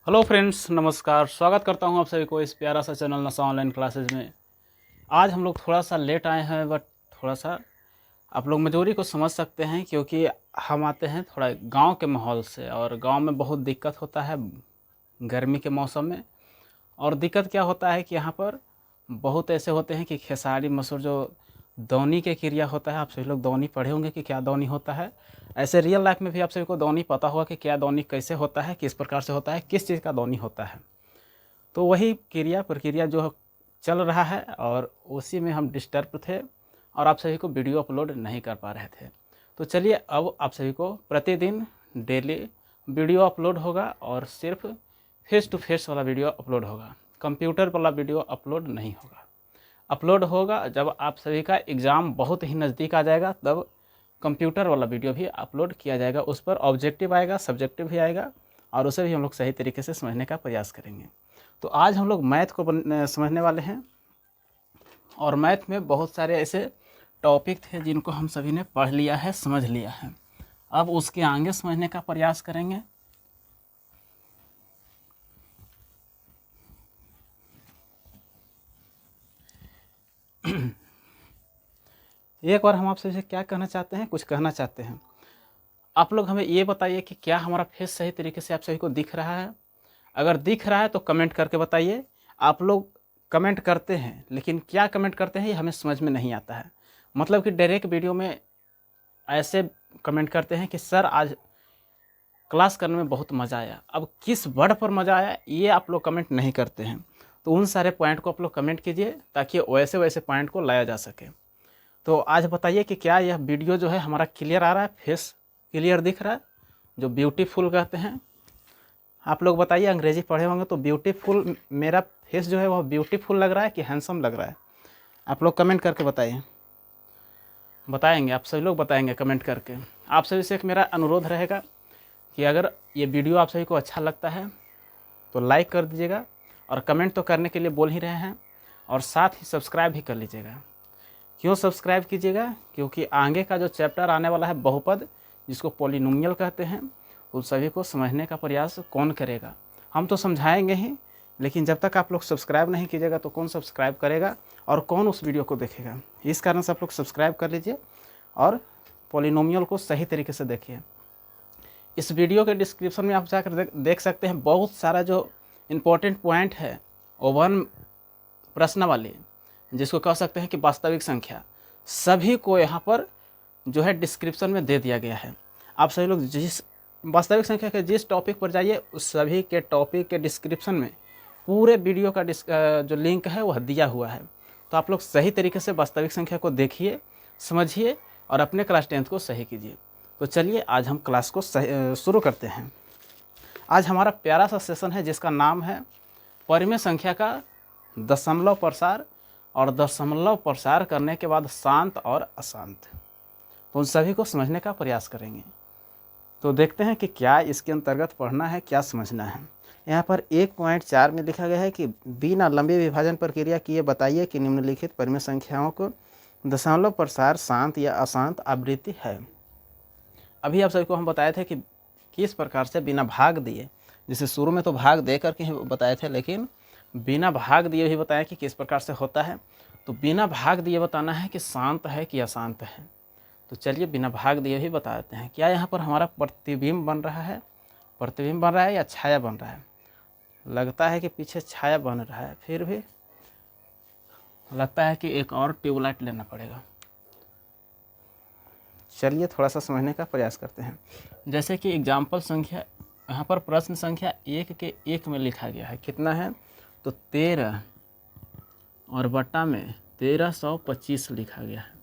Hello friends, नमस्कार। स्वागत करता हूं आप सभी को इस प्यारा सा चैनल नशा ऑनलाइन क्लासेज में। आज हम लोग थोड़ा सा लेट आए हैं, बट थोड़ा सा आप लोग मजबूरी को समझ सकते हैं, क्योंकि हम आते हैं थोड़ा गांव के माहौल से, और गांव में बहुत दिक्कत होता है गर्मी के मौसम में। और दिक्कत क्या होता है कि यहाँ पर बहुत ऐसे होते हैं कि खेसारी मसूर जो दौनी के क्रिया होता है, आप सभी लोग दौनी पढ़े होंगे कि क्या दौनी होता है। ऐसे रियल लाइफ में भी आप सभी को दौनी पता होगा कि क्या दौनी कैसे होता है, किस प्रकार से होता है, किस चीज़ का दौनी होता है। तो वही क्रिया प्रक्रिया जो चल रहा है, और उसी में हम डिस्टर्ब थे और आप सभी को वीडियो अपलोड नहीं कर पा रहे थे। तो चलिए, अब आप सभी को प्रतिदिन डेली वीडियो अपलोड होगा, और सिर्फ फेस टू फेस वाला वीडियो अपलोड होगा। कंप्यूटर वाला वीडियो अपलोड नहीं होगा। अपलोड होगा जब आप सभी का एग्ज़ाम बहुत ही नज़दीक आ जाएगा, तब कंप्यूटर वाला वीडियो भी अपलोड किया जाएगा। उस पर ऑब्जेक्टिव आएगा, सब्जेक्टिव भी आएगा, और उसे भी हम लोग सही तरीके से समझने का प्रयास करेंगे। तो आज हम लोग मैथ को समझने वाले हैं, और मैथ में बहुत सारे ऐसे टॉपिक थे जिनको हम सभी ने पढ़ लिया है, समझ लिया है। अब उसके आगे समझने का प्रयास करेंगे। एक बार हम आपसे क्या कहना चाहते हैं, कुछ कहना चाहते हैं। आप लोग हमें ये बताइए कि क्या हमारा फेस सही तरीके से आप सभी को दिख रहा है। अगर दिख रहा है तो कमेंट करके बताइए। आप लोग कमेंट करते हैं, लेकिन क्या कमेंट करते हैं ये हमें समझ में नहीं आता है। मतलब कि डायरेक्ट वीडियो में ऐसे कमेंट करते हैं कि सर आज क्लास करने में बहुत मज़ा आया। अब किस वर्ड पर मज़ा आया ये आप लोग कमेंट नहीं करते हैं। तो उन सारे पॉइंट को आप लोग कमेंट कीजिए, ताकि वैसे वैसे पॉइंट को लाया जा सके। तो आज बताइए कि क्या यह वीडियो जो है हमारा क्लियर आ रहा है, फेस क्लियर दिख रहा है, जो ब्यूटीफुल कहते हैं। आप लोग बताइए, अंग्रेजी पढ़े होंगे तो ब्यूटीफुल, मेरा फेस जो है वह ब्यूटीफुल लग रहा है कि हैंडसम लग रहा है? आप लोग कमेंट करके बताइए। बताएंगे, आप सभी लोग बताएंगे कमेंट करके। आप सभी से एक मेरा अनुरोध रहेगा कि अगर ये वीडियो आप सभी को अच्छा लगता है तो लाइक कर दीजिएगा, और कमेंट तो करने के लिए बोल ही रहे हैं, और साथ ही सब्सक्राइब भी कर लीजिएगा। क्यों सब्सक्राइब कीजिएगा? क्योंकि आगे का जो चैप्टर आने वाला है बहुपद, जिसको पॉलिनोमियल कहते हैं, उन सभी को समझने का प्रयास कौन करेगा? हम तो समझाएंगे ही, लेकिन जब तक आप लोग सब्सक्राइब नहीं कीजिएगा तो कौन सब्सक्राइब करेगा और कौन उस वीडियो को देखेगा? इस कारण से आप लोग सब्सक्राइब कर लीजिए और पॉलिनोमियल को सही तरीके से देखिए। इस वीडियो के डिस्क्रिप्शन में आप जाकर देख सकते हैं, बहुत सारा जो इम्पोर्टेंट पॉइंट है ओवन प्रश्न वाली, जिसको कह सकते हैं कि वास्तविक संख्या, सभी को यहाँ पर जो है डिस्क्रिप्शन में दे दिया गया है। आप सभी लोग जिस वास्तविक संख्या के जिस टॉपिक पर जाइए, उस सभी के टॉपिक के डिस्क्रिप्शन में पूरे वीडियो का जो लिंक है वह दिया हुआ है। तो आप लोग सही तरीके से वास्तविक संख्या को देखिए, समझिए, और अपने क्लास 10th को सही कीजिए। तो चलिए, आज हम क्लास को शुरू करते हैं। आज हमारा प्यारा सा सेशन है जिसका नाम है परिमेय संख्या का दशमलव प्रसार, और दशमलव प्रसार करने के बाद शांत और अशांत। तो उन सभी को समझने का प्रयास करेंगे। तो देखते हैं कि क्या इसके अंतर्गत पढ़ना है, क्या समझना है। यहाँ पर 1.4 में लिखा गया है कि बिना लंबे विभाजन प्रक्रिया किए बताइए कि निम्नलिखित परिमेय संख्याओं को दशमलव प्रसार शांत या अशांत आवृत्ति है। अभी आप सभी को हम बताए थे कि किस प्रकार से बिना भाग दिए, जैसे शुरू में तो भाग दे करके ही बताए थे, लेकिन बिना भाग दिए भी बताया कि किस प्रकार से होता है। तो बिना भाग दिए बताना है कि शांत है कि अशांत है। तो चलिए, बिना भाग दिए भी बता देते हैं। क्या यहाँ पर हमारा प्रतिबिंब बन रहा है? प्रतिबिंब बन रहा है या छाया बन रहा है? लगता है कि पीछे छाया बन रहा है, फिर भी लगता है कि एक और ट्यूबलाइट लेना पड़ेगा। चलिए, थोड़ा सा समझने का प्रयास करते हैं। जैसे कि एग्जाम्पल संख्या, यहाँ पर प्रश्न संख्या 1 के 1 में लिखा गया है, कितना है? तो 13 और बटा में 1325 लिखा गया है।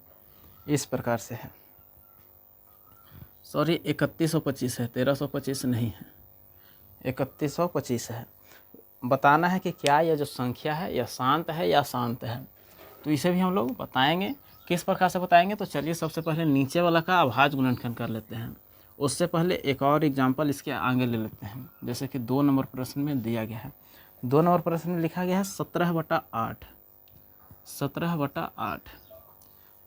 इस प्रकार से है, सॉरी 3125 है, 1325 नहीं है, 3125 है। बताना है कि क्या यह जो संख्या है यह शांत है या अशांत है। तो इसे भी हम लोग बताएंगे। किस प्रकार से बताएंगे? तो चलिए, सबसे पहले नीचे वाला का अभाज्य गुणनखंड कर लेते हैं। उससे पहले एक और एग्जाम्पल इसके आगे ले लेते हैं। जैसे कि 2 नंबर प्रश्न में दिया गया है, 2 नंबर प्रश्न में लिखा गया है 17/8, 17/8।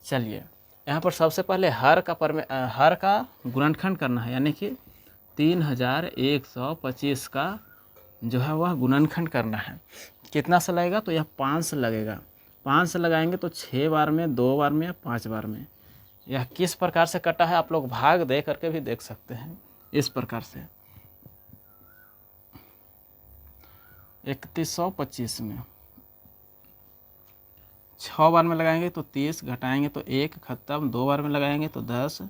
चलिए, यहाँ पर सबसे पहले हर का गुणनखंड करना है, यानी कि 3125 का जो है वह गुणनखंड करना है। कितना से लगेगा, तो यह 5 से लगेगा। 5 से लगाएंगे तो 6 बार में, 2 बार में या 5 बार में। यह किस प्रकार से कटा है आप लोग भाग दे करके भी देख सकते हैं। इस प्रकार से 3125 में 6 बार में लगाएंगे तो 30, घटाएंगे तो 1, खत्म। 2 बार में लगाएंगे तो 10,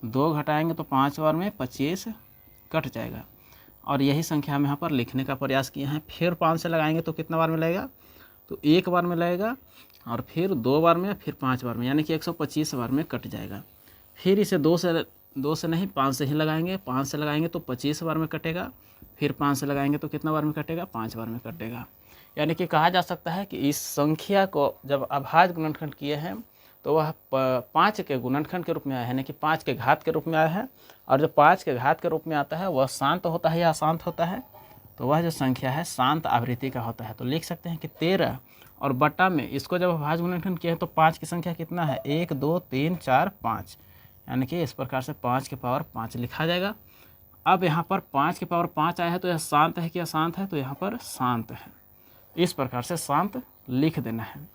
2 घटाएंगे तो 5 बार में 25 कट जाएगा। और यही संख्या हम यहाँ पर लिखने का प्रयास किए हैं। फिर 5 से लगाएंगे तो कितना बार में लगेगा, तो 1 बार में लगेगा, और फिर 2 बार में, फिर 5 बार में, यानी कि 125 बार में कट जाएगा। फिर इसे 2 से नहीं 5 से ही लगाएंगे। 5 से लगाएंगे तो 25 बार में कटेगा। फिर 5 से लगाएंगे तो कितना बार में कटेगा, 5 बार में कटेगा। यानी कि कहा जा सकता है कि इस संख्या को जब अभाज्य गुणनखंड किए हैं तो वह 5 के गुणनखंड के रूप में आया है, यानी कि 5 के घात के रूप में आया है। और जो 5 के घात के रूप में आता है वह शांत होता है या अशांत होता है, तो वह जो संख्या है शांत आवृत्ति का होता है। तो लिख सकते हैं कि 13 और बटा में इसको जब अभाज्य गुणनखंड किया है तो 5 की संख्या कितना है, 1 2 3 4 5, यानी कि इस प्रकार से 5 के पावर 5 लिखा जाएगा। अब यहाँ पर 5 के पावर 5 आया है तो यह शांत है कि अशांत है, तो यहाँ पर शांत है। इस प्रकार से शांत लिख देना है।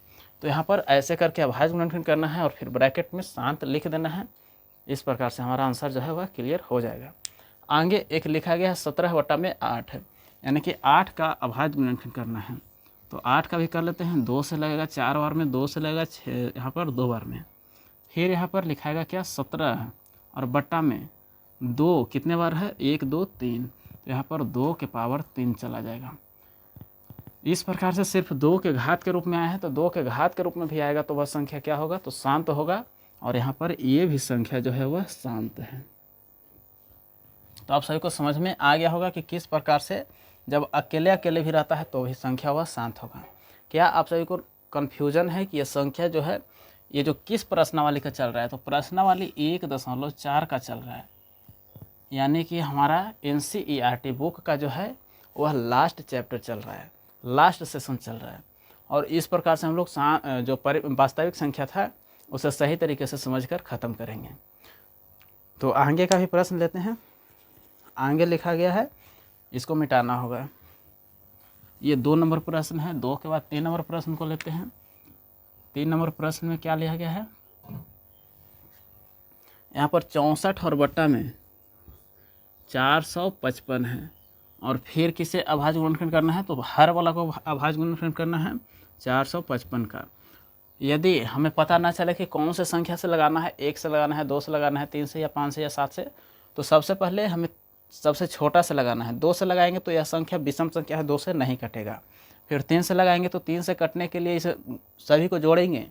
तो यहाँ पर ऐसे करके अभाज्य गुणनखंड करना है और फिर ब्रैकेट में शांत लिख देना है। इस प्रकार से हमारा आंसर जो है वह क्लियर हो जाएगा। आगे एक लिखा गया है 17 बटा में 8, यानी कि 8 का अभाज्य गुणनखंड करना है। तो 8 का भी कर लेते हैं। 2 से लगेगा 4 बार में, 2 से लगेगा 6, यहाँ पर 2 बार में। फिर यहाँ पर लिखाएगा क्या, 17 और बटा में 2 कितने बार है, 1 2 3, तो यहाँ पर 2 के पावर 3 चला जाएगा। इस प्रकार से सिर्फ 2 के घात के रूप में आया है, तो 2 के घात के रूप में भी आएगा तो वह संख्या क्या होगा, तो शांत होगा। और यहाँ पर ये भी संख्या जो है वह शांत है। तो आप सभी को समझ में आ गया होगा कि किस प्रकार से जब अकेले अकेले भी रहता है तो भी संख्या वह शांत होगा। क्या आप सभी को कन्फ्यूजन है कि यह संख्या जो है ये जो किस प्रश्नावली का चल रहा है, तो प्रश्नावली 1.4 का चल रहा है, यानी कि हमारा NCERT बुक का जो है वह लास्ट चैप्टर चल रहा है, लास्ट सेशन चल रहा है। और इस प्रकार से हम लोग जो वास्तविक संख्या था उसे सही तरीके से समझकर ख़त्म करेंगे। तो आगे का भी प्रश्न लेते हैं। आगे लिखा गया है, इसको मिटाना होगा। ये 2 नंबर प्रश्न है। 2 के बाद 3 नंबर प्रश्न को लेते हैं। 3 नंबर प्रश्न में क्या लिखा गया है, यहाँ पर 64 और बट्टा में 455 है। और फिर किसे अभाज्य गुणनखंड करना है, तो हर वाला को अभाज्य गुणनखंड करना है 455 का। यदि हमें पता ना चले कि कौन से संख्या से लगाना है, 1 से लगाना है, 2 से लगाना है, 3 से या 5 से या 7 से, तो सबसे पहले हमें सबसे छोटा से लगाना है। 2 से लगाएंगे तो यह संख्या विषम संख्या है, 2 से नहीं कटेगा। फिर 3 से लगाएंगे तो 3 से कटने के लिए इसे सभी को जोड़ेंगे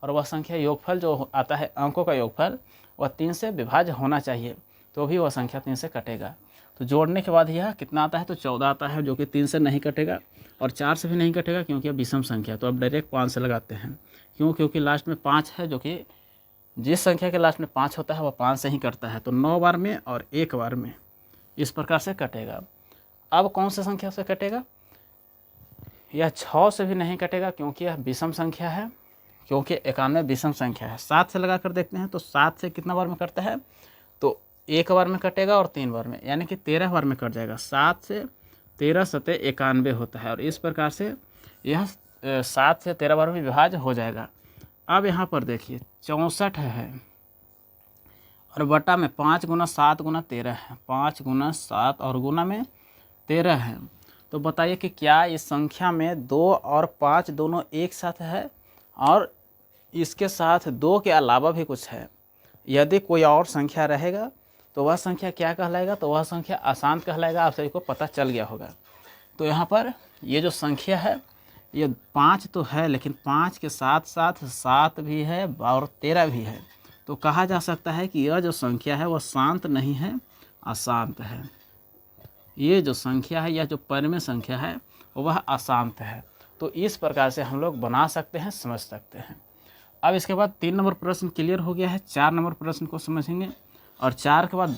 और वह संख्या योगफल जो आता है अंकों का योगफल वह 3 से विभाज्य होना चाहिए, तो भी वह संख्या 3 से कटेगा। तो जोड़ने के बाद यह कितना आता है, तो 14 आता है, जो कि 3 से नहीं कटेगा और 4 से भी नहीं कटेगा क्योंकि यह विषम संख्या। तो अब डायरेक्ट 5 से लगाते हैं। क्यों, क्योंकि लास्ट में 5 है, जो कि जिस संख्या के लास्ट में 5 होता है वह 5 से ही कटता है। तो 9 बार में और 1 बार में इस प्रकार से कटेगा। अब कौन सी संख्या से कटेगा, यह 6 से भी नहीं कटेगा क्योंकि यह विषम संख्या है, क्योंकि 91 विषम संख्या है। 7 से लगा कर देखते हैं, तो 7 से कितना बार में कटता है, तो 1 बार में कटेगा और 3 बार में, यानी कि 13 बार में कट जाएगा। 7 से 13 सते 91 होता है और इस प्रकार से यह 7 से 13 बार में विभाज्य हो जाएगा। अब यहाँ पर देखिए 64 है और बटा में 5 गुना 7 गुना 13 है, 5 गुना 7 और गुना में 13 है। तो बताइए कि क्या इस संख्या में 2 और 5 दोनों एक साथ है और इसके साथ 2 के अलावा भी कुछ है। यदि कोई और संख्या रहेगा तो वह संख्या क्या कहलाएगा, तो वह संख्या अशांत कहलाएगा। आप सभी को पता चल गया होगा। तो यहाँ पर ये जो संख्या है ये 5 तो है, लेकिन 5 के साथ साथ 7 भी है और 13 भी है। तो कहा जा सकता है कि यह जो संख्या है वह शांत नहीं है, अशांत है। ये जो संख्या है, यह जो परिमेय संख्या है वह अशांत है। तो इस प्रकार से हम लोग बना सकते हैं, समझ सकते हैं। अब इसके बाद 3 नंबर प्रश्न क्लियर हो गया है। 4 नंबर प्रश्न को समझेंगे और 4 के बाद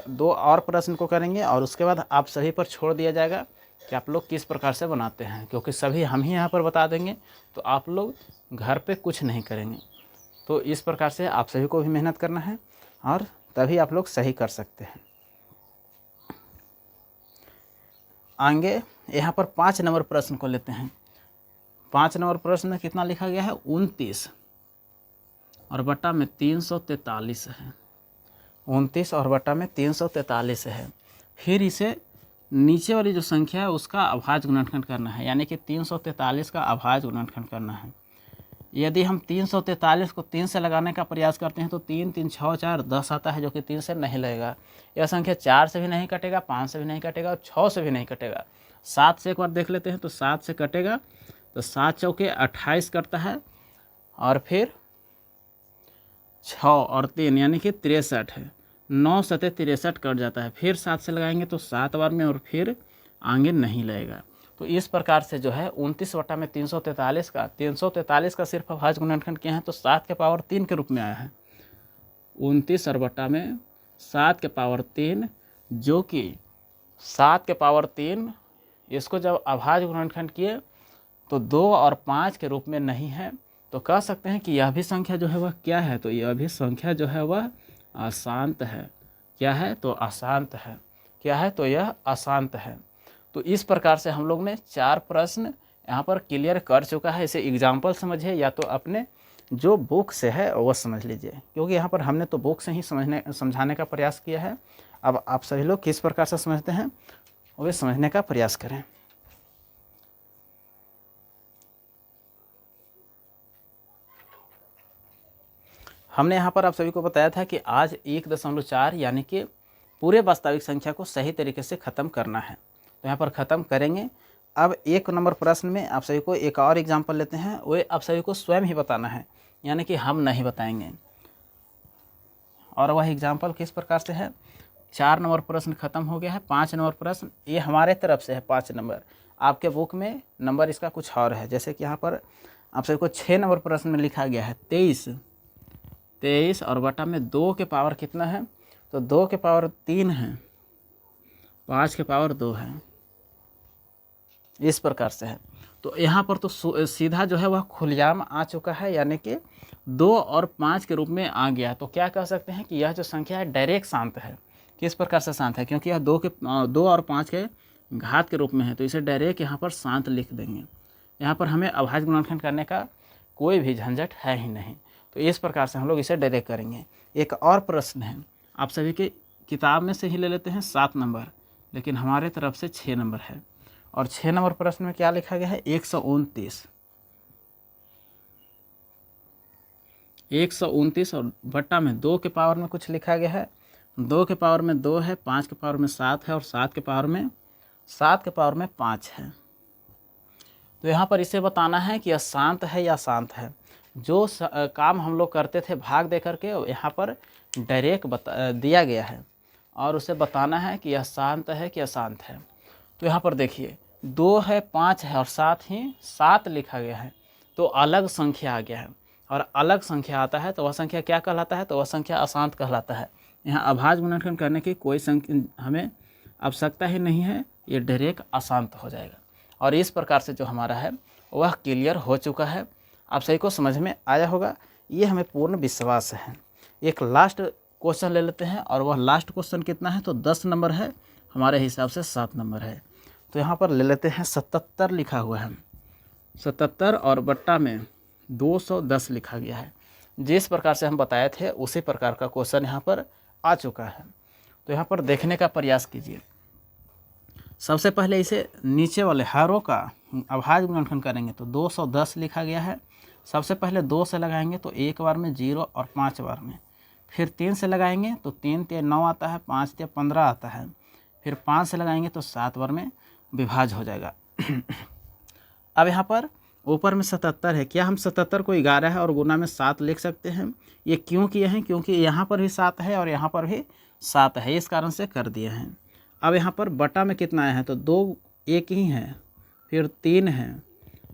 2 और प्रश्न को करेंगे और उसके बाद आप सभी पर छोड़ दिया जाएगा कि आप लोग किस प्रकार से बनाते हैं, क्योंकि सभी हम ही यहाँ पर बता देंगे तो आप लोग घर पे कुछ नहीं करेंगे। तो इस प्रकार से आप सभी को भी मेहनत करना है और तभी आप लोग सही कर सकते हैं। आगे यहाँ पर 5 नंबर प्रश्न को लेते हैं। 5 नंबर प्रश्न में कितना लिखा गया है? 29 और बटा में 343 है। 29 और बटा में 343 है। फिर इसे नीचे वाली जो संख्या है उसका अभाज्य गुणनखंड करना है, यानी कि 343 का अभाज्य गुणनखंड करना है। यदि हम 343 को 3 से लगाने का प्रयास करते हैं तो 3 3 6 4 10 आता है, जो कि 3 से नहीं लगेगा। यह संख्या 4 से भी नहीं कटेगा, 5 से भी नहीं कटेगा और 6 से भी नहीं कटेगा। 7 से एक बार देख लेते हैं तो 7 से कटेगा, तो 7 चौके 28 कटता है और फिर 6 और 3 यानी कि 63 है। 9 सतह 63 कट जाता है। फिर 7 से लगाएंगे तो 7 बार में और फिर आगे नहीं लगेगा। तो इस प्रकार से जो है 29 बटा में 343 का सिर्फ अभाज्य गुणनखंड किया है तो 7 के पावर 3 के रूप में आया है। 29 और बटा में 7 के पावर 3, जो कि 7 के पावर 3 इसको जब अभाज्य गुणनखंड किए तो 2 और 5 के रूप में नहीं है, तो कह सकते हैं कि यह भी संख्या जो है वह क्या है? तो यह भी संख्या जो है वह अशांत है। क्या है? तो अशांत है। क्या है? तो यह अशांत है। तो इस प्रकार से हम लोग ने 4 प्रश्न यहाँ पर क्लियर कर चुका है। इसे एग्जाम्पल समझिए या तो अपने जो बुक से है वह समझ लीजिए, क्योंकि यहाँ पर हमने तो बुक से ही समझाने का प्रयास किया है। अब आप सभी लोग किस प्रकार से समझते हैं वह समझने का प्रयास करें। हमने यहाँ पर आप सभी को बताया था कि आज 1.4 यानी कि पूरे वास्तविक संख्या को सही तरीके से ख़त्म करना है, तो यहाँ पर ख़त्म करेंगे। अब 1 नंबर प्रश्न में आप सभी को एक और एग्जाम्पल लेते हैं, वो आप सभी को स्वयं ही बताना है, यानी कि हम नहीं बताएंगे। और वह एग्जाम्पल किस प्रकार से है? 4 नंबर प्रश्न खत्म हो गया है। 5 नंबर प्रश्न ये हमारे तरफ से है। 5 नंबर आपके बुक में नंबर इसका कुछ और है, जैसे कि यहाँ पर आप सभी को 6 नंबर प्रश्न में लिखा गया है 23 और बटा में 2 के पावर कितना है? तो 2 के पावर 3 है, 5 के पावर 2 है। इस प्रकार से है। तो यहाँ पर तो सीधा जो है वह खुलेआम आ चुका है, यानी कि 2 और 5 के रूप में आ गया। तो क्या कह सकते हैं कि यह जो संख्या है डायरेक्ट शांत है। किस प्रकार से शांत है? क्योंकि यह 2 और 5 के घात के रूप में है, तो इसे डायरेक्ट यहाँ पर शांत लिख देंगे। यहाँ पर हमें अभाज्य गुणनखंड करने का कोई भी झंझट है ही नहीं। तो इस प्रकार से हम लोग इसे डायरेक्ट करेंगे। एक और प्रश्न है, आप सभी के किताब में से ही ले लेते हैं 7 नंबर, लेकिन हमारे तरफ से 6 नंबर है। और 6 नंबर प्रश्न में क्या लिखा गया है? 129 और बट्टा में 2 के पावर में कुछ लिखा गया है। 2 के पावर में 2 है, 5 के पावर में 7 है और 7 के पावर में 5 है। तो यहाँ पर इसे बताना है कि अशांत है या शांत है। जो काम हम लोग करते थे भाग दे करके, यहाँ पर डायरेक्ट दिया गया है और उसे बताना है कि यह शांत है कि अशांत है। तो यहाँ पर देखिए 2 है, 5 है और 7 लिखा गया है, तो अलग संख्या आ गया है। और अलग संख्या आता है तो वह संख्या क्या कहलाता है? तो वह संख्या अशांत कहलाता है। यहाँ अभाज्य गुणनखंड करने की कोई हमें आवश्यकता ही नहीं है, ये डायरेक्ट अशांत हो जाएगा। और इस प्रकार से जो हमारा है वह क्लियर हो चुका है। आप सही को समझ में आया होगा, ये हमें पूर्ण विश्वास है। एक लास्ट क्वेश्चन ले लेते हैं, और वह लास्ट क्वेश्चन कितना है? तो 10 नंबर है, हमारे हिसाब से 7 नंबर है। तो यहाँ पर ले लेते हैं 77 लिखा हुआ है। 77 और बट्टा में 210 लिखा गया है। जिस प्रकार से हम बताए थे उसी प्रकार का क्वेश्चन यहाँ पर आ चुका है। तो यहाँ पर देखने का प्रयास कीजिए। सबसे पहले इसे नीचे वाले हरों का अभाज्य गुणनखंड करेंगे तो 210 लिखा गया है। सबसे पहले 2 से लगाएंगे तो 1 बार में 0 और 5 बार में। फिर 3 से लगाएंगे तो 3 × 9 आता है, 5 × 15 आता है। फिर 5 से लगाएंगे तो 7 बार में विभाज्य हो जाएगा। अब यहाँ पर ऊपर में 77 है, क्या हम 77 को 11 और गुना में 7 लिख सकते हैं? ये क्यों किए हैं? क्योंकि यहाँ पर भी 7 है और यहाँ पर भी 7 है, इस कारण से कर दिए हैं। अब यहाँ पर बटा में कितना आया है? तो 2 एक ही है, फिर 3 है,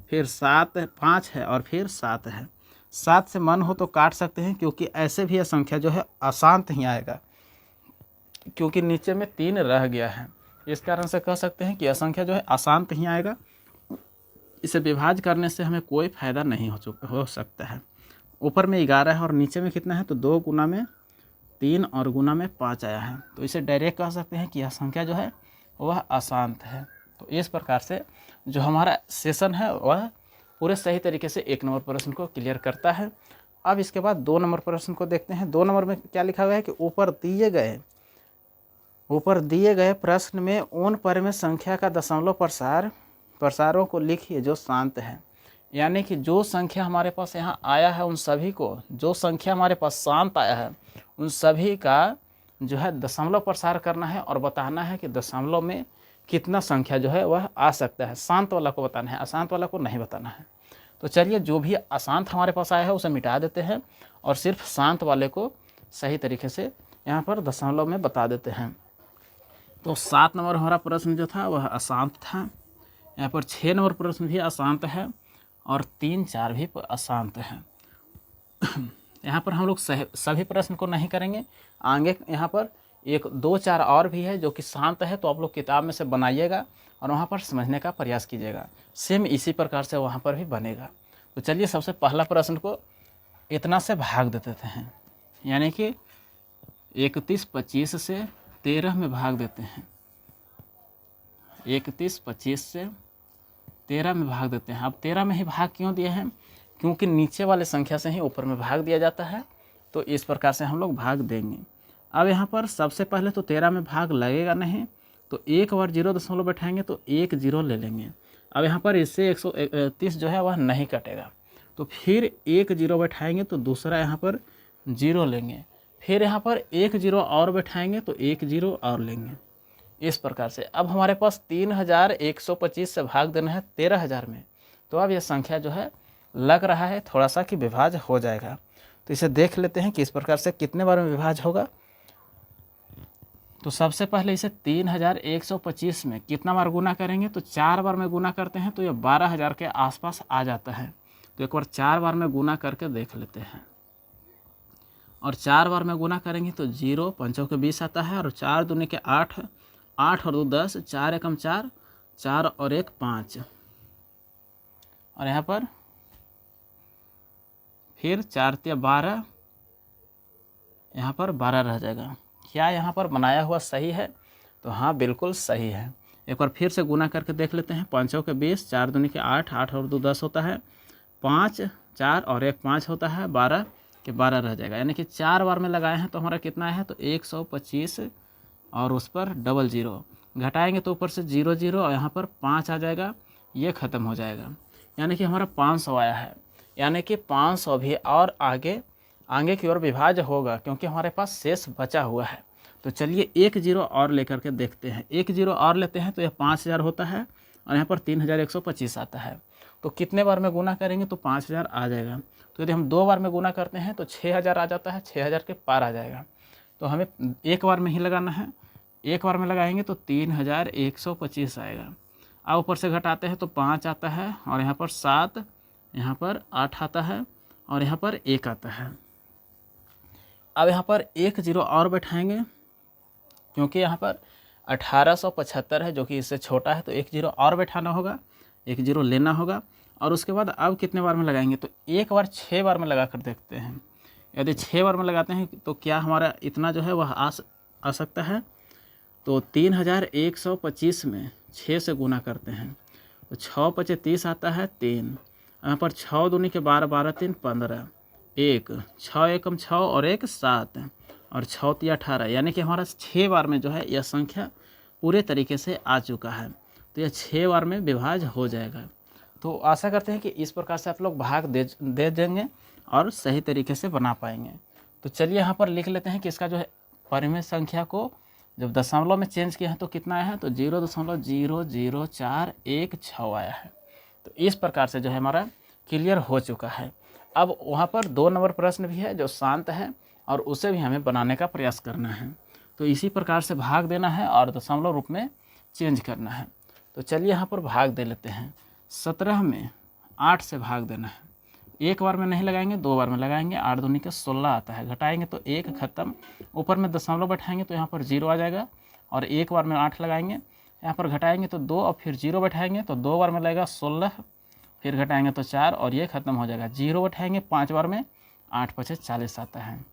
फिर 7 5 है और फिर 7 है। 7 से मन हो तो काट सकते हैं, क्योंकि ऐसे भी यह संख्या जो है अशांत ही आएगा, क्योंकि नीचे में 3 रह गया है। इस कारण से कह सकते हैं कि यह संख्या जो है अशांत ही आएगा। इसे विभाज्य करने से हमें कोई फायदा नहीं हो सकता है। ऊपर में 11 है और नीचे में कितना है? तो 2 गुना में 3 और गुना में 5 आया है। तो इसे डायरेक्ट कह सकते हैं कि यह संख्या जो है वह अशांत है। तो इस प्रकार से जो हमारा सेशन है वह पूरे सही तरीके से 1 नंबर प्रश्न को क्लियर करता है। अब इसके बाद 2 नंबर प्रश्न को देखते हैं। 2 नंबर में क्या लिखा हुआ है कि ऊपर दिए गए प्रश्न में उन परिमेय संख्या का दशमलव प्रसारों को लिखिए जो शांत है। यानी कि जो संख्या हमारे पास यहाँ आया है उन सभी को, जो संख्या हमारे पास शांत आया है उन सभी का जो है दशमलव प्रसार करना है और बताना है कि दशमलव में कितना संख्या जो है वह आ सकता है। शांत वाला को बताना है, अशांत वाला को नहीं बताना है। तो चलिए जो भी अशांत हमारे पास आया है उसे मिटा देते हैं और सिर्फ शांत वाले को सही तरीके से यहाँ पर दशमलव में बता देते हैं। तो 7 नंबर हमारा प्रश्न जो था वह अशांत था। यहाँ पर 6 नंबर प्रश्न भी अशांत है और 3, 4 भी अशांत है। यहाँ पर हम लोग सभी प्रश्न को नहीं करेंगे, आगे यहाँ पर 1, 2, 4 और भी है जो कि शांत है, तो आप लोग किताब में से बनाइएगा और वहाँ पर समझने का प्रयास कीजिएगा। सेम इसी प्रकार से वहाँ पर भी बनेगा। तो चलिए सबसे पहला प्रश्न को इतना से भाग देते हैं, यानी कि 31, 25 से 13 में भाग देते हैं। 31, 25 से 13 में भाग देते हैं। अब 13 में ही भाग क्यों दिए हैं? क्योंकि नीचे वाले संख्या से ही ऊपर में भाग दिया जाता है, तो इस प्रकार से हम लोग भाग देंगे। अब यहाँ पर सबसे पहले तो 13 में भाग लगेगा नहीं, तो एक बार 0 दशमलव बैठाएंगे तो 1 0 ले लेंगे। अब यहाँ पर इससे 130 जो है वह नहीं कटेगा, तो फिर 1 0 बैठाएंगे तो दूसरा यहाँ पर 0 लेंगे। फिर यहाँ पर 1 0 और बैठाएंगे तो 1 0 और लेंगे। इस प्रकार से अब हमारे पास 3125 से भाग देना है 13000 में। तो अब यह संख्या जो है लग रहा है थोड़ा सा कि विभाज्य हो जाएगा। तो इसे देख लेते हैं कि इस प्रकार से कितने बार में विभाज्य होगा। तो सबसे पहले इसे 3125 में कितना बार गुना करेंगे? तो 4 बार में गुना करते हैं तो यह 12000 के आसपास आ जाता है। तो एक बार 4 बार में गुना करके देख लेते हैं, और 4 बार में गुना करेंगे तो 0, 5 के 20 आता है, और 4 दूनी के 8, 8 और 2 10, 4 एकम 4, 4 और 1 5, और यहाँ पर फिर 4 तिया 12, यहाँ पर 12 रह जाएगा। क्या यहाँ पर बनाया हुआ सही है? तो हाँ, बिल्कुल सही है। एक बार फिर से गुना करके देख लेते हैं। 5 के 20, 4 दूनी के 8, 8 और 2 10 होता है, 5, 4 और 1 5 होता है, 12 के 12 रह जाएगा। यानी कि 4 बार में लगाए हैं तो हमारा कितना है? तो 125 और उस पर 00 घटाएंगे तो ऊपर से 0 0 और यहाँ पर 5 आ जाएगा, ये ख़त्म हो जाएगा। यानी कि हमारा 500 आया है। यानी कि 500 भी और आगे की ओर विभाज्य होगा, क्योंकि हमारे पास शेष बचा हुआ है। तो चलिए 1 0 और लेकर के देखते हैं। 1 0 और लेते हैं तो यह 5000 होता है, और यहाँ पर 3125 आता है। तो कितने बार में गुना करेंगे? तो 5000 आ जाएगा। तो यदि हम 2 बार में गुना करते हैं तो 6000 आ जाता है, 6000 के पार आ जाएगा। तो हमें एक बार में ही लगाना है। एक बार में लगाएंगे तो 3125 आएगा। अब ऊपर से घटाते हैं तो 5 आता है, और यहाँ पर 7, यहाँ पर 8 आता है, और यहाँ पर 1 आता है। अब यहाँ पर 1 0 और बैठाएंगे, क्योंकि यहाँ पर 1875 है जो कि इससे छोटा है, तो 1 0 और बैठाना होगा, 1 0 लेना होगा। और उसके बाद अब कितने बार में लगाएंगे? तो एक बार 6 बार में लगा कर देखते हैं। यदि 6 बार में लगाते हैं तो क्या हमारा इतना जो है वह आ सकता है? तो 3125 में 6 से गुना करते हैं तो 6 5 30 आता है, 3, यहाँ पर 6 दूनी के 12, 12 3 15, 1, 6 एकम 6 और 1 7, और 6 3 18। यानी कि हमारा 6 बार में जो है यह संख्या पूरे तरीके से आ चुका है। तो यह 6 बार में विभाज्य हो जाएगा। तो आशा करते हैं कि इस प्रकार से आप लोग भाग दे देंगे और सही तरीके से बना पाएंगे। तो चलिए यहाँ पर लिख लेते हैं कि इसका जो है परिमेय संख्या को जब दशमलव में चेंज किया है तो कितना आया है? तो 0.00416 आया है। तो इस प्रकार से जो है हमारा क्लियर हो चुका है। अब वहाँ पर 2 नंबर प्रश्न भी है जो शांत है, और उसे भी हमें बनाने का प्रयास करना है। तो इसी प्रकार से भाग देना है और दशमलव रूप में चेंज करना है। तो चलिए यहाँ पर भाग दे लेते हैं। 17 में 8 से भाग देना है। एक बार में नहीं लगाएंगे, 2 बार में लगाएंगे। 8 दूनी के 16 आता है, घटाएंगे तो 1 खत्म, ऊपर में दशमलव बैठाएंगे तो यहाँ पर 0 आ जाएगा, और एक बार में 8 लगाएंगे, यहाँ पर घटाएंगे तो 2 और फिर 0 बैठाएंगे तो 2 बार में लगेगा 16, फिर घटाएंगे तो 4 और ये खत्म हो जाएगा। 0 बैठाएंगे 5 बार में, 8 5 40 आता है।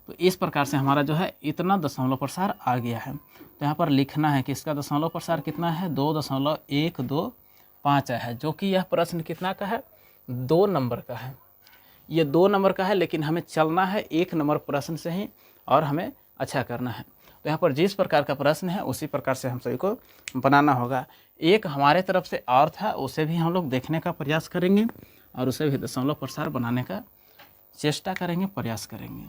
तो इस प्रकार से हमारा जो है इतना दशमलव प्रसार आ गया है। तो यहाँ पर लिखना है कि इसका दशमलव प्रसार कितना है, 2.125 है, जो कि यह प्रश्न कितना का है, 2 नंबर का है। ये 2 नंबर का है, लेकिन हमें चलना है 1 नंबर प्रश्न से ही और हमें अच्छा करना है। तो यहाँ पर जिस प्रकार का प्रश्न है उसी प्रकार से हम सभी को बनाना होगा। एक हमारे तरफ से और था, उसे भी हम लोग देखने का प्रयास करेंगे और उसे भी दशमलव प्रसार बनाने का चेष्टा करेंगे, प्रयास करेंगे।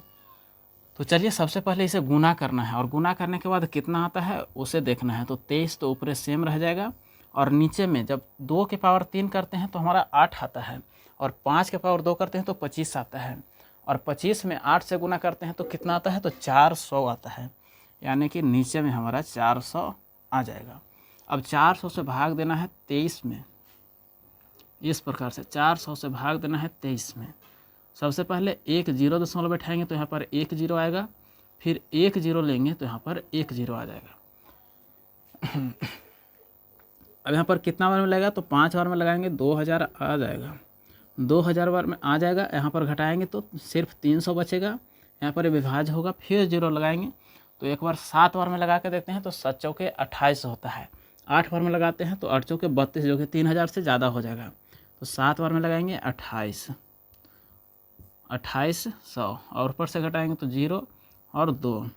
तो चलिए सबसे पहले इसे गुना करना है और गुना करने के बाद कितना आता है उसे देखना है। तो 23 तो ऊपर सेम रह जाएगा और नीचे में जब 2 के पावर 3 करते हैं तो हमारा 8 आता है और 5 के पावर 2 करते हैं तो 25 आता है और 25 में 8 से गुना करते हैं तो कितना आता है, तो 400 आता है, यानी कि नीचे में हमारा 400 आ जाएगा। अब 400 से भाग देना है 23 में, इस प्रकार से 400 से भाग देना है 23 में। सबसे पहले एक जीरो दशमलव बैठाएंगे तो यहाँ पर 1 जीरो आएगा, फिर 1 जीरो लेंगे तो यहाँ पर 1 जीरो आ जाएगा। अब यहाँ पर कितना बार में लगेगा, तो 5 बार में लगाएंगे 2000 आ जाएगा, 2000 बार में आ जाएगा। यहाँ पर घटाएंगे तो सिर्फ 300 बचेगा, यहाँ पर विभाज्य होगा, फिर जीरो लगाएंगे तो एक बार 7 बार में लगा के देखते हैं तो 7 चौके 28 होता है। 8 बार में लगाते हैं तो 8 चौके 32, जो कि 3000 से ज़्यादा हो जाएगा। तो 7 बार में लगाएंगे 2800 और ऊपर से घटाएंगे तो 0 और 2,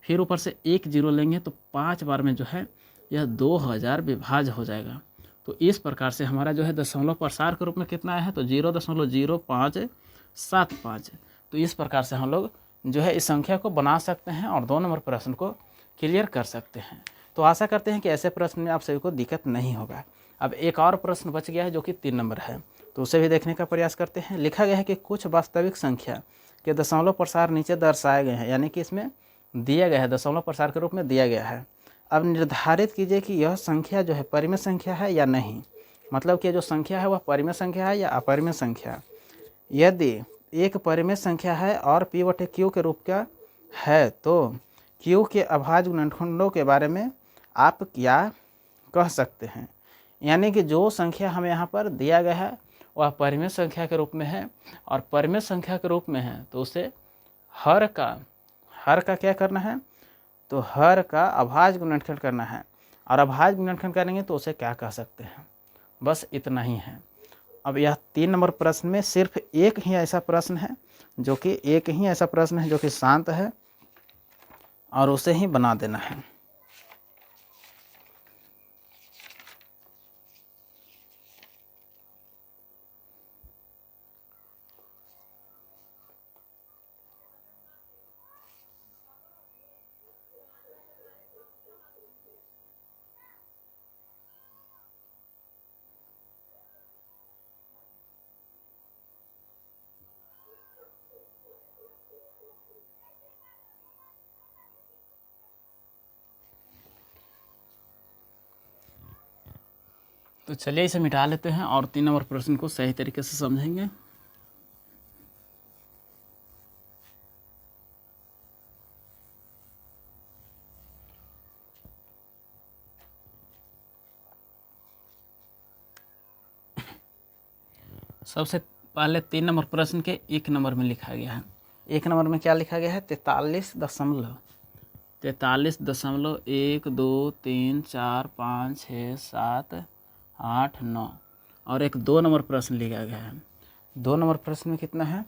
फिर ऊपर से 1 जीरो लेंगे तो 5 बार में जो है यह 2000 विभाज्य हो जाएगा। तो इस प्रकार से हमारा जो है दशमलव प्रसार के रूप में कितना है, तो 0.0575। तो इस प्रकार से हम लोग जो है इस संख्या को बना सकते हैं और 2 नंबर प्रश्न को क्लियर कर सकते हैं। तो आशा करते हैं कि ऐसे प्रश्न में आप सभी को दिक्कत नहीं होगा। अब एक और प्रश्न बच गया है जो कि 3 नंबर है, तो उसे भी देखने का प्रयास करते हैं। लिखा गया है कि कुछ वास्तविक संख्या के दशमलव प्रसार नीचे दर्शाए गए हैं, यानी कि इसमें दिया गया है, दशमलव प्रसार के रूप में दिया गया है। अब निर्धारित कीजिए कि यह संख्या जो है परिमेय संख्या है या नहीं, मतलब कि जो संख्या है वह परिमेय संख्या है या अपरिमेय संख्या। यदि एक परिमेय संख्या है और P/Q के रूप का है तो Q के अभाज्य गुणनखंडों के बारे में आप क्या कह सकते हैं। यानी कि जो संख्या हमें यहाँ पर दिया गया है वह परिमेय संख्या के रूप में है और परिमेय संख्या के रूप में है तो उसे हर का क्या करना है, तो हर का अभाज्य गुणनखंड करना है और अभाज्य गुणनखंड करेंगे तो उसे क्या कह सकते हैं। बस इतना ही है। अब यह 3 नंबर प्रश्न में सिर्फ एक ही ऐसा प्रश्न है जो कि शांत है और उसे ही बना देना है। तो चलिए इसे मिटा लेते हैं और 3 नंबर प्रश्न को सही तरीके से समझेंगे। सबसे पहले 3 नंबर प्रश्न के 1 नंबर में लिखा गया है। 1 नंबर में क्या लिखा गया है, 43.123456789 और एक 2 नंबर प्रश्न लिखा गया है। 2 नंबर प्रश्न में कितना है,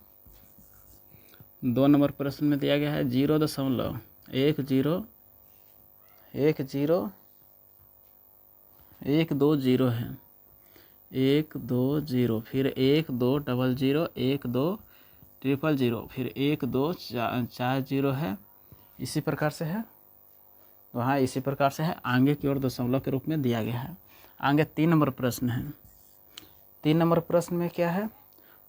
2 नंबर प्रश्न में दिया गया है 0.10120 है, 120, फिर 1200, 12000, फिर 1240 है। इसी प्रकार से है, वहाँ इसी प्रकार से है, आगे की ओर दशमलव के रूप में दिया गया है। आगे 3 नंबर प्रश्न है। 3 नंबर प्रश्न में क्या है,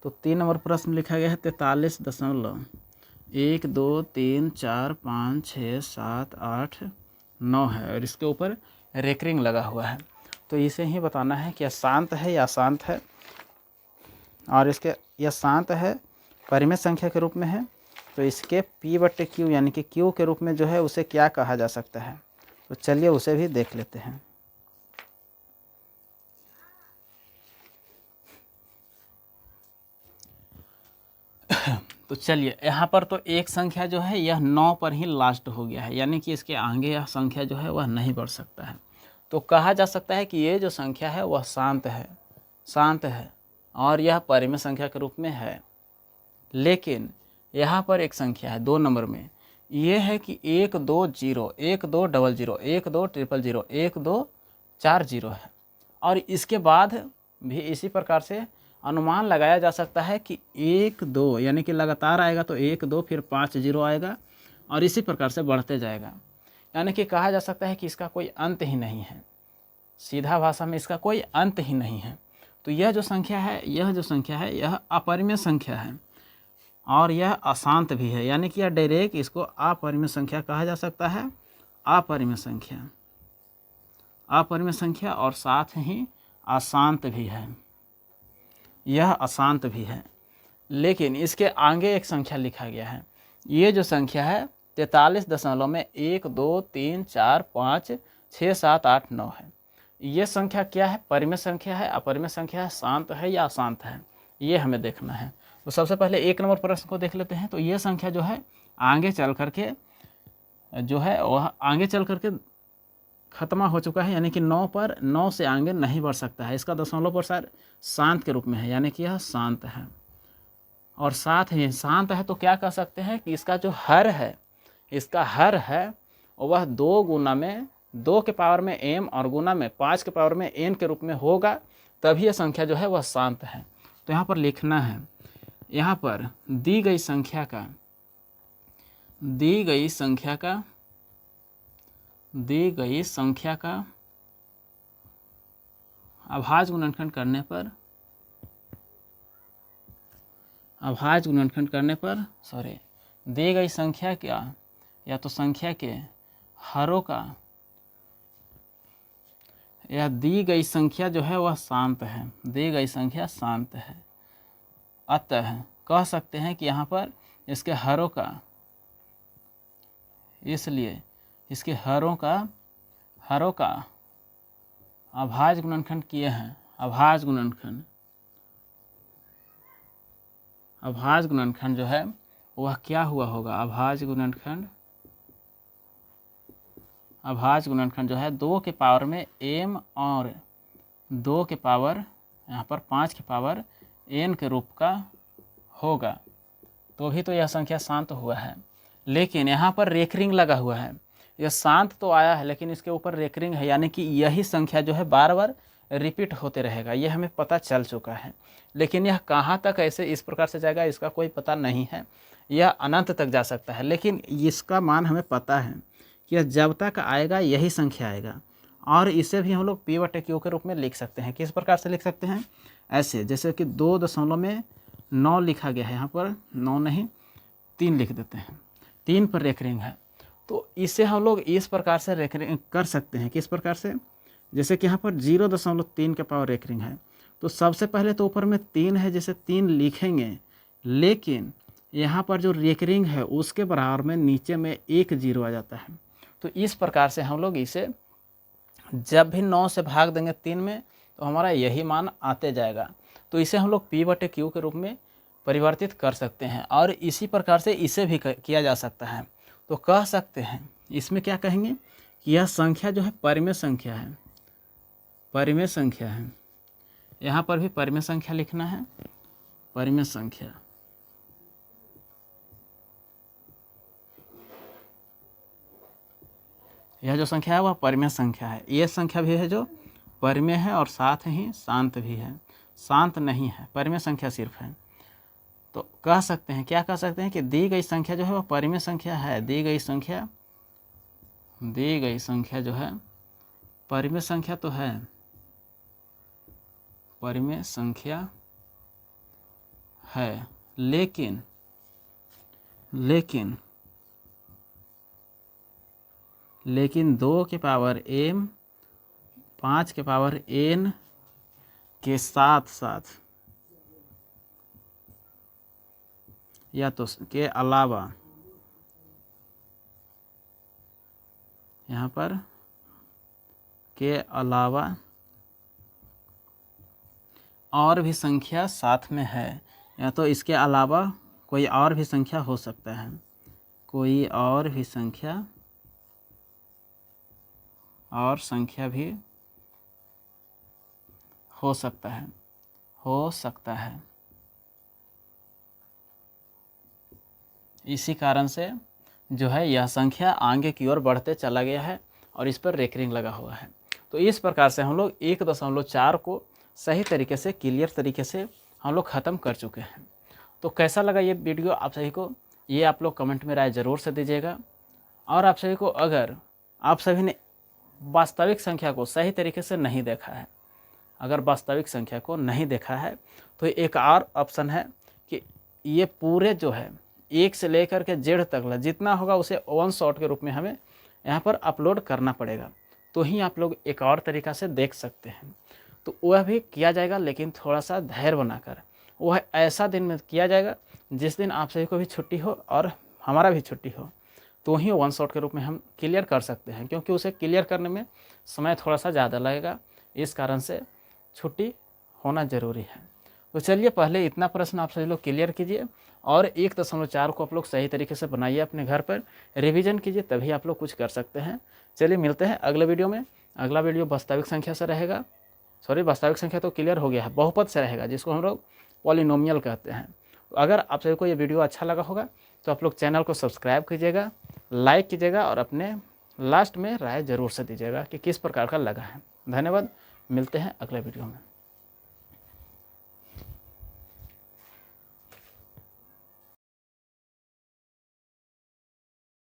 तो 3 नंबर प्रश्न लिखा गया है 43.123456789 है और इसके ऊपर रेकरिंग लगा हुआ है। तो इसे ही बताना है कि यह शांत है या अशांत है, और इसके यह शांत है, परिमेय संख्या के रूप में है, तो इसके P/Q यानी कि Q के रूप में जो है उसे क्या कहा जा सकता है। तो चलिए उसे भी देख लेते हैं। तो चलिए यहाँ पर तो एक संख्या जो है यह 9 पर ही लास्ट हो गया है, यानी कि इसके आगे यह संख्या जो है वह नहीं बढ़ सकता है। तो कहा जा सकता है कि ये जो संख्या है वह शांत है और यह परिमेय संख्या के रूप में है। लेकिन यहाँ पर एक संख्या है 2 नंबर में, ये है कि 120 1200 12000 1240 है, और इसके बाद भी इसी प्रकार से अनुमान लगाया जा सकता है कि 1 2 यानी कि लगातार आएगा तो 1 2 फिर 5 0 आएगा और इसी प्रकार से बढ़ते जाएगा। यानी कि कहा जा सकता है कि इसका कोई अंत ही नहीं है, सीधा भाषा में इसका कोई अंत ही नहीं है। तो यह जो संख्या है यह अपरिमेय संख्या है और यह अशांत भी है, यानी कि यह डायरेक्ट इसको अपरिमेय संख्या कहा जा सकता है। अपरिमेय संख्या और साथ ही अशांत भी है, यह अशांत भी है। लेकिन इसके आगे एक संख्या लिखा गया है, ये जो संख्या है 43.1 2 3 4 5 6 7 8 9 है। ये संख्या क्या है? परिमेय संख्या है, अपरिमेय संख्या है, शांत है या अशांत है, ये हमें देखना है। तो सबसे पहले 1 नंबर प्रश्न को देख लेते हैं। तो ये संख्या जो है आगे चल करके जो है वह आगे चल करके खत्म हो चुका है, यानी कि 9 से आगे नहीं बढ़ सकता है। इसका दशमलव प्रसार शांत के रूप में है, यानी कि यह शांत है। और साथ ही शांत है तो क्या कह सकते हैं कि इसका जो हर है वह 2 गुना में 2 के पावर में m और गुना में 5 के पावर में n के रूप में होगा, तभी यह संख्या जो है वह शांत है। तो यहाँ पर लिखना है, यहाँ पर दी गई संख्या का अभाज्य गुणनखंड करने पर दी गई संख्या का या तो संख्या के हरों का, या दी गई संख्या जो है वह शांत है, दी गई संख्या शांत है। अतः कह सकते हैं कि यहाँ पर इसके हरों का, इसलिए इसके हरों का अभाज्य गुणनखंड किए हैं। अभाज्य गुणनखंड जो है वह क्या हुआ होगा? अभाज्य गुणनखंड जो है 2 के पावर में m और 2 के पावर यहाँ पर 5 के पावर n के रूप का होगा, तो भी तो यह संख्या शांत हुआ है। लेकिन यहाँ पर रेकरिंग लगा हुआ है, यह शांत तो आया है लेकिन इसके ऊपर रेकरिंग है, यानी कि यही संख्या जो है बार बार रिपीट होते रहेगा, यह हमें पता चल चुका है। लेकिन यह कहाँ तक ऐसे इस प्रकार से जाएगा इसका कोई पता नहीं है, यह अनंत तक जा सकता है। लेकिन इसका मान हमें पता है कि यह जब तक आएगा यही संख्या आएगा, और इसे भी हम लोग P/Q के रूप में लिख सकते हैं। किस प्रकार से लिख सकते हैं? ऐसे, जैसे कि 2.9 लिखा गया है, यहाँ पर 9 नहीं 3 लिख देते हैं, 3 पर रेकरिंग है। तो इसे हम लोग इस प्रकार से रेकरिंग कर सकते हैं। किस प्रकार से? जैसे कि यहाँ पर 0.3 के पावर रेकरिंग है, तो सबसे पहले तो ऊपर में 3 है, जैसे 3 लिखेंगे, लेकिन यहाँ पर जो रेकरिंग है उसके बराबर में नीचे में 1 0 आ जाता है। तो इस प्रकार से हम लोग इसे जब भी 9 से भाग देंगे 3 में तो हमारा यही मान आते जाएगा। तो इसे हम लोग P/Q के रूप में परिवर्तित कर सकते हैं, और इसी प्रकार से इसे भी किया जा सकता है। तो कह सकते हैं इसमें क्या कहेंगे कि यह संख्या जो है परिमेय संख्या है। यहाँ पर भी परिमेय संख्या लिखना है, परिमेय संख्या। यह जो संख्या है वह परिमेय संख्या है। यह संख्या भी है जो परिमेय है और साथ ही शांत भी है, शांत नहीं है, परिमेय संख्या सिर्फ है। तो कह सकते हैं, क्या कह सकते हैं कि दी गई संख्या जो है वह परिमेय संख्या है। दी गई संख्या जो है परिमेय संख्या तो है, परिमेय संख्या है, लेकिन 2 के पावर m 5 के पावर n के साथ साथ या तो के अलावा, यहाँ पर के अलावा और भी संख्या साथ में है, या तो इसके अलावा कोई और भी संख्या हो सकता है, कोई और भी संख्या भी हो सकता है। इसी कारण से जो है यह संख्या आगे की ओर बढ़ते चला गया है और इस पर रेकरिंग लगा हुआ है। तो इस प्रकार से हम लोग 1.4 को सही तरीके से, क्लियर तरीके से हम लोग ख़त्म कर चुके हैं। तो कैसा लगा ये वीडियो आप सभी को, ये आप लोग कमेंट में राय ज़रूर से दीजिएगा। और आप सभी को, अगर आप सभी ने वास्तविक संख्या को सही तरीके से नहीं देखा है, अगर वास्तविक संख्या को नहीं देखा है, तो एक और ऑप्शन है कि ये पूरे जो है 1 से लेकर के Z तक जितना होगा उसे वन शॉट के रूप में हमें यहाँ पर अपलोड करना पड़ेगा, तो ही आप लोग एक और तरीक़ा से देख सकते हैं। तो वह भी किया जाएगा, लेकिन थोड़ा सा धैर्य बनाकर। वह ऐसा दिन में किया जाएगा जिस दिन आप सभी को भी छुट्टी हो और हमारा भी छुट्टी हो, तो ही वन शॉट के रूप में हम क्लियर कर सकते हैं, क्योंकि उसे क्लियर करने में समय थोड़ा सा ज़्यादा लगेगा। इस कारण से छुट्टी होना ज़रूरी है। तो चलिए, पहले इतना प्रश्न आप सभी लोग क्लियर कीजिए और 1.4 को आप लोग सही तरीके से बनाइए, अपने घर पर रिवीजन कीजिए, तभी आप लोग कुछ कर सकते हैं। चलिए, मिलते हैं अगले वीडियो में। अगला वीडियो वास्तविक संख्या से रहेगा। वास्तविक संख्या तो क्लियर हो गया है, बहुपद से रहेगा, जिसको हम लोग पॉलिनोमियल कहते हैं। अगर आप सभी को ये वीडियो अच्छा लगा होगा तो आप लोग चैनल को सब्सक्राइब कीजिएगा, लाइक कीजिएगा और अपने लास्ट में राय ज़रूर से दीजिएगा कि किस प्रकार का लगा है। धन्यवाद, मिलते हैं अगले वीडियो में।